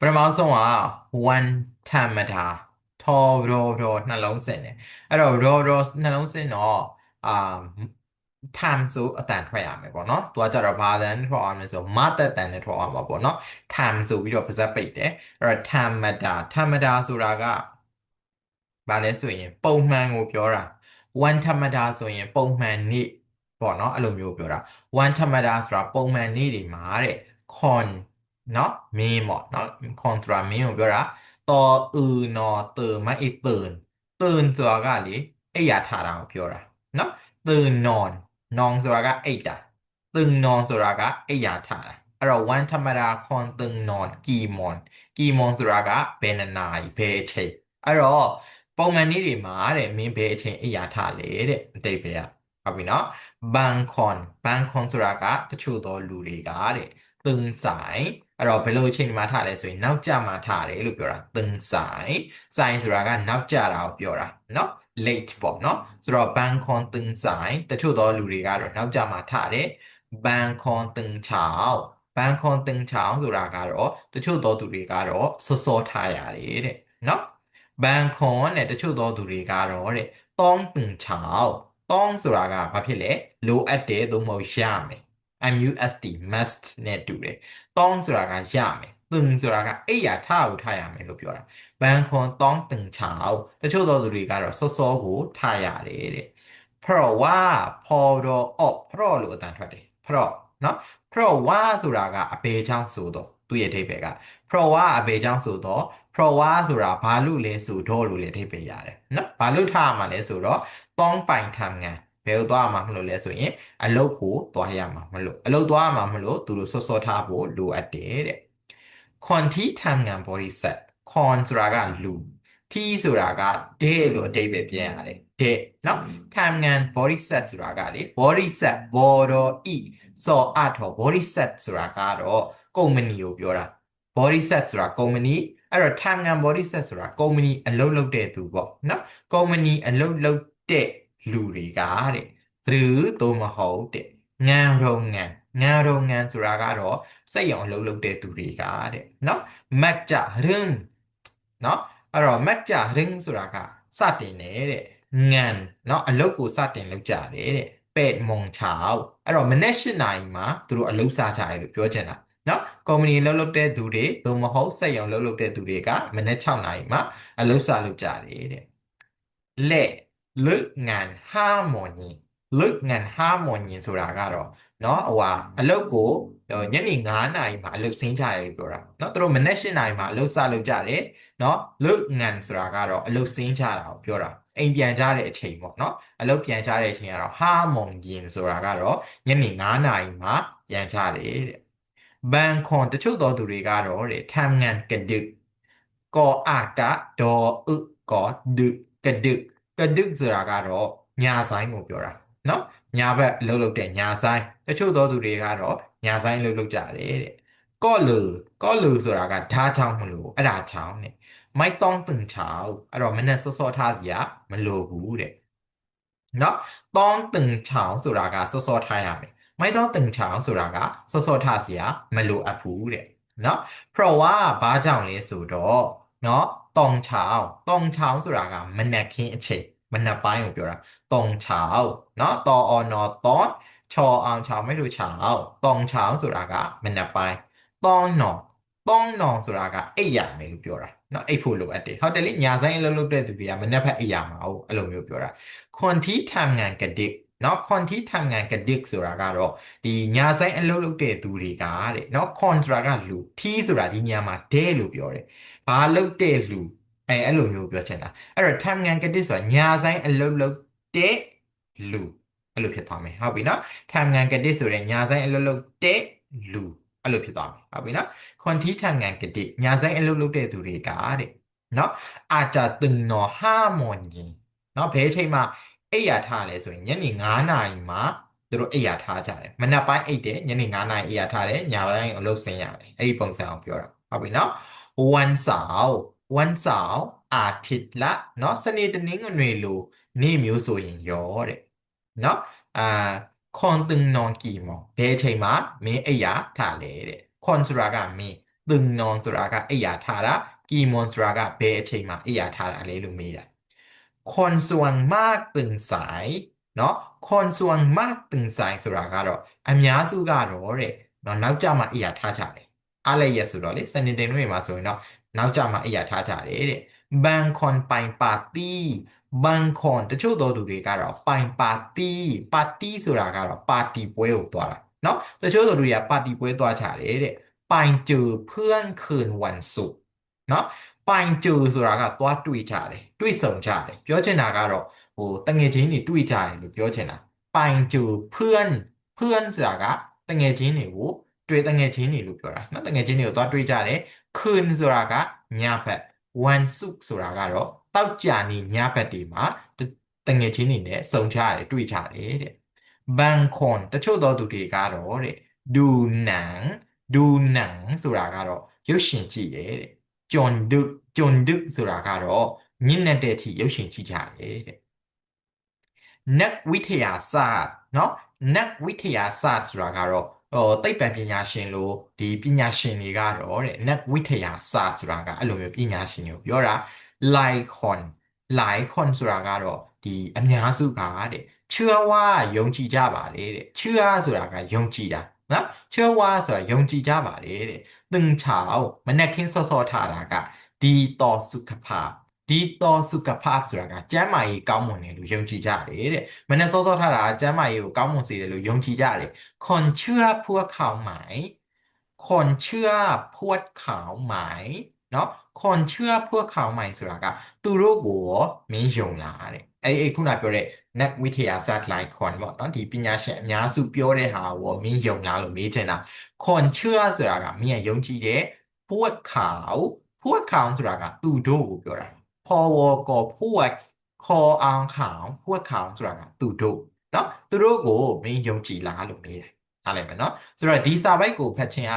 ပထမဆုံးက one ထမတာထောရောနှလုံးစင်တယ်အဲ့တော့ရောနှလုံးစင်တော့အာ time ဆိုအတန်ထွက်ရမယ်ပေါ့နော်သူကကြတော့ဘာတန်ထွက်အောင်လဲဆိုမတက်တန်နဲ့ထွက်အောင်ပါပေါ့နော် time ဆိုပြီးတော့ပါဇက်ပိတ်တယ်အဲ့တော့ထမတာဆိုတာကဘာလဲဆိုရင်ပုံမှန်ကိုပြောတာ one ထမတာဆိုရင်ပုံမှန်နေ့ပေါ့နော်အဲ့လိုမျိုးပြောတာ one ထမတာဆိုတာပုံမှန်နေ့တွေမှာတဲ့ con နော်မင်းပေါ့နော် contra မင်းကိုပြောတာတော်နော်မအိตื่นဆိုတာကလေအိပ်ယာထတာကိုပြောတာနော်ตื่นนอนဆိုတာကအိပ်တာตึงนอนဆိုတာကအိပ်ယာထတာအဲ့တော့ one ธรรมดา con ตึงนอนกี่โมงဆိုတာကဘယ်နှစ်နာရီဘယ်အချိန်အဲ့တော့ပုံမှန်နေ့တွေမှာတဲ့မင်းဘယ်အချိန်အိပ်ယာထလဲတဲ့အတိတ်ပဲဟုတ်ပြီနော်ဘန်ခွန်ဆိုတာကတချို့သောလူတွေကတဲ့ตึงสายအဲ့တော့ဘယ်လိုအချိန်ဒီမှာထားလဲဆိုရင်နောက်ကျမှထားတယ်လို့ပြောတာตึงสายဆိုတာကနောက်ကျတာကိုပြောတာเนาะ late ပေါ့เนาะဆိုတော့ဘန်ခွန်ตึงสายတချို့သောလူတွေကတော့နောက်ကျမှထားတယ်ဘန်ခွန်ตึงเช้าဆိုတာကတော့တချို့သောသူတွေကတော့စောထားရတယ်တဲ့เนาะဘန်ခွန်နဲ့တချို့သောသူတွေကတော့တဲ့တောင်းตึงเช้าတောင်းဆိုတာကဘာဖြစ်လဲလိုအပ်တယ်သို့မဟုတ်ရမယ် MUST must နဲ့တူတယ်။တောင်းဆိုတာကရမယ်။ตึงဆိုတာကအိယာထားကိုထားရမယ်လို့ပြောတာ။ဘန်ခွန်တောင်းตึงချောက်တချို့သောသူတွေကတော့စောကိုထားရတယ်တဲ့။เพราะว่าพอรอออกเพราะလို့အတန်ထွက်တယ်။เพราะနော်เพราะว่าဆိုတာကအပေချောင်းဆိုတော့သူ့ရဲ့အဓိပ္ပာယ်ကเพราะว่าအပေချောင်းဆိုတော့เพราะว่าဆိုတာဘာလို့လဲဆိုတော့လို့လည်းအဓိပ္ပာယ်ရတယ်နော်။ဘာလို့ထားရမှာလဲဆိုတော့တောင်းပိုင်ထံငံဘယ်လိုသွားမှာမလို့လဲဆိုရင်အလုတ်ကိုသွားရမှာမလို့အလုတ်သွားရမှာမလို့သူတို့စောထားဖို့လိုအပ်တယ်တဲ့ခွန်တီထံငံ body set ခွန်ဆိုတာကလူတီဆိုတာကတဲ့လို့အဓိပ္ပာယ်ပြန်ရတယ်တဲ့နော်ထံငံ body set ဆိုတာကလေ body set ဘော်တော်ဤစောအထော် body set ဆိုတာကတော့ကုမ္ပဏီကိုပြောတာ body set ဆိုတာကုမ္ပဏီအဲ့တော့ထံငံ body set ဆိုတာကုမ္ပဏီအလုပ်လုပ်တဲ့သူပေါ့နော်ကုမ္ပဏီအလုပ်လုပ်တဲ့လူတွေကတဲ့หรือသို့မဟုတ်တဲ့ငန်းဆိုတာကတော့စက်ရုံအလုပ်လုပ်တဲ့သူတွေကတဲ့เนาะမတ်ကြရင်เนาะအဲ့တော့မတ်ကြရင်ဆိုတာကစတင်နေတဲ့ငန်းเนาะအလုပ်ကိုစတင်လုပ်ကြတယ်တဲ့8 โมงเช้าအဲ့တော့မနေ့8နာရီမှာသူတို့အလုပ်စားကြတယ်လို့ပြောချင်တာเนาะကုမ္ပဏီအလုပ်လုပ်တဲ့သူတွေသို့မဟုတ်စက်ရုံအလုပ်လုပ်တဲ့သူတွေကမနေ့6နာရီမှာအလုပ်စားလုပ်ကြတယ်တဲ့လက်เลิกงาน5 โมงเย็นเลิกงาน5 โมงเย็นဆိုတာကတော့เนาะအလုပ်ကိုညနေ9နာရီမှာအလုပ်ဆင်းကြတယ်လို့ပြောတာเนาะသူတို့မနေ့8နာရီမှာအလုပ်စလုပ်ကြတယ်เนาะเลิกงานဆိုတာကတော့အလုပ်ဆင်းကြတာကိုပြောတာအိမ်ပြန်ကြတဲ့အချိန်ပေါ့เนาะအလုပ်ပြန်ကြတဲ့အချိန်ကတော့5 โมงเย็นဆိုတာကတော့ညနေ9နာရီမှာပြန်ကြတယ်တဲ့ဘန်ခွန်တချို့သောသူတွေကတော့တဲ့ทำงานกระดึกก่ออากะดออึก่อดึกကဒုဆိုတာကတော့ညာဆိုင်ကိုပြောတာเนาะညာဘက်အလုပ်လုပ်တဲ့ညာဆိုင်တချို့သောသူတွေကတော့ညာဆိုင်အလုပ်လုပ်ကြတယ်တဲ့ကော့လူဆိုတာကဓာတ်ချောင်းမလို့အဲ့ဒါချောင်းတဲ့မိုက်တောင်းตึงချောင်းအဲ့တော့မနဲ့စောထားစီရမလိုဘူးတဲ့เนาะတောင်းตึงချောင်းဆိုတာကစောထားရမယ်မိုက်တောင်းตึงချောင်းဆိုတာကစောထားစီရမလိုအပ်ဘူးတဲ့เนาะเพราะว่าဘာကြောင့်လဲဆိုတော့เนาะตองเช้าဆိုတာကမနက်ခင်းအချိန်မနက်ပိုင်းကိုပြောတာตองเช้าเนาะตออนอตอนชอအောင်เช้าไม่รู้เช้าตองเช้าဆိုတာကမနက်ပိုင်းตองนอนဆိုတာကအိပ်ရမယ်လို့ပြောတာเนาะအိပ်ဖို့လိုအပ်တယ်ဟုတ်တယ်လေညာဆိုင်အလုပ်လုပ်တဲ့သူတွေကမနက်ဖက်အိပ်ရမှာဟုတ်အဲ့လိုမျိုးပြောတာခွန်တီทำงานกระดิกเนาะခွန်တီทำงานกระดิกဆိုတာကတော့ဒီညာဆိုင်အလုပ်လုပ်တဲ့သူတွေကတဲ့เนาะခွန်ဆိုတာကလူထီးဆိုတာဒီညာမှာဒဲလို့ပြောတယ်ဘာလုပ်တဲ့လူအဲ့လိုမျိုးပြောချင်တာအဲ့တော့ time ငန်ကတိဆိုတာညာဆိုင်အလုပ်လုပ်တဲ့လူအဲ့လိုဖြစ်သွားမယ်ဟုတ်ပြီနော် time ငန်ကတိဆိုတဲ့ညာဆိုင်အလုပ်လုပ်တဲ့လူအဲ့လိုဖြစ်သွားမယ်ဟုတ်ပြီနော် quanti time ငန်ကတိညာဆိုင်အလုပ်လုပ်တဲ့သူတွေကတဲ့နော်အာကြตึงနော်5 โมงเย็นနော်ဘယ်အချိန်မှာအိပ်ရထားလဲဆိုရင်ညနေ9နာရီမှာသူတို့အိပ်ရထားကြတယ်မနက်ပိုင်းအိပ်တယ်ညနေ9နာရီအိပ်ရထားတယ်ညပိုင်းအလုပ်ဆင်းရတယ်အဲ့ဒီပုံစံအောင်ပြောတာဟုတ်ပြီနော်วันเสาร์อาทิตย์ละเนาะสนิทนี้เงินเวลูนี่မျိုးဆိုရင်ရောတဲ့เนาะခွန်ตึงนอนกี่โมงဘယ်အချိန်မှာမင်းအိပ်ရထားလဲတဲ့ခွန်ဆိုတာကမင်း ตึงนอนဆိုတာကအိယာထားတာကီမွန်ဆိုတာကဘယ်အချိန်မှာအိယာထားတာလဲလို့မေးတာคนส่วนมากตื่นสายเนาะคนส่วนมากตื่นสายဆိုတာကတော့အများစုကတော့တဲ့เนาะနောက်ကြမှာအိယာထားကြတယ်အားလည်းရဆိုတော့လေစနေတင်တွေမှာဆိုရင်တော့နောက်ကြမှာအိယာထားကြတယ်တဲ့บางคนไปปาร์ตี้บางคนတချို့သောသူတွေကတော့ไปปาร์ตี้ปาร์ตี้ဆိုတာကတော့ပါတီပွဲကိုသွားတာเนาะတချို့သောသူတွေကပါတီပွဲသွားကြတယ်တဲ့ไปเจอเพื่อนคืนวันศุกร์เนาะပိုင်ကျူဆိုတာကသွားတွေ့ကြတယ်တွေ့ဆုံကြတယ်ပြောချင်တာကတော့တငယ်ချင်းတွေတွေ့ကြတယ်လို့ပြောချင်တာပိုင်ကျူเพื่อนဆိုတာကတငယ်ချင်းတွေကိုတွေ့တငယ်ချင်းတွေလို့ပြောတာเนาะတငယ်ချင်းတွေကိုသွားတွေ့ကြတယ်คืนဆိုတာကညဘက်วันศุกร์ဆိုတာကတော့တောက်ကြနေညဘက်တွေမှာတငယ်ချင်းတွေနဲ့ဆုံကြတယ်တွေ့ကြတယ်တဲ့บางคนတချို့သောသူတွေကတော့တဲ့ดูหนังดูหนังဆိုတာကတော့ရုပ်ရှင်ကြည့်တယ်တဲ့จนดึกဆိုတာကတော့ညနေတဲ့အထိရုပ်ရှင်ကြည့်ကြတယ်တဲ့นักวิทยาศาสตร์เนาะนักวิทยาศาสตร์ဆိုတာကတော့သိပ္ပံပညာရှင်လို့ဒီပညာရှင်တွေကတော့တဲ့นักวิทยาศาสตร์ဆိုတာကအဲ့လိုမျိုးပညာရှင်တွေကိုပြောတာหลายคนဆိုတာကတော့ဒီအများစုကတဲ့เชื่อว่าယုံကြည်ကြပါတယ်တဲ့เชื่อဆိုတာကယုံကြည်တာနော်เชื่อว่าဆိုတာယုံကြည်ကြပါတယ်တဲ့ตึงเช้ามနက်ခင်းစောစောထားတာကดีต่อสุขภาพดีต่อสุขภาพဆိုတာကကျန်းမာရေးကောင်းမွန်တယ်လို့ယုံကြည်ကြတယ်တဲ့မနေ့စောစောထားတာကျန်းမာရေးကိုကောင်းမွန်စေတယ်လို့ယုံကြည်ကြတယ်คนเชื่อพวกเขาไหมคนเชื่อพวกเขาไหมเนาะคนเชื่อพวกเขาไหมဆိုတာကသူတို့ကိုမင်းယုံလားတဲ့အဲ့ခုနပြောတဲ့นักวิทยาศาสตร์หลายคนပေါ့เนาะဒီပညာရှင်အများစုပြောတဲ့ဟာကိုမင်းယုံလားလို့မေးချင်တာคนเชื่อဆိုတာကမင်းယုံကြည်တယ်พวกเขาဆိုတာကသူတို့ကိုပြောတာพอวกพวกคออังขาวพวกเขาဆိုတာကသူတို့เนาะသူတို့ကိုမင်းယုံကြည်လားလို့မေးတယ်အားလိုက်မယ်เนาะဆိုတော့ဒီစာပိုက်ကိုဖတ်ခြင်း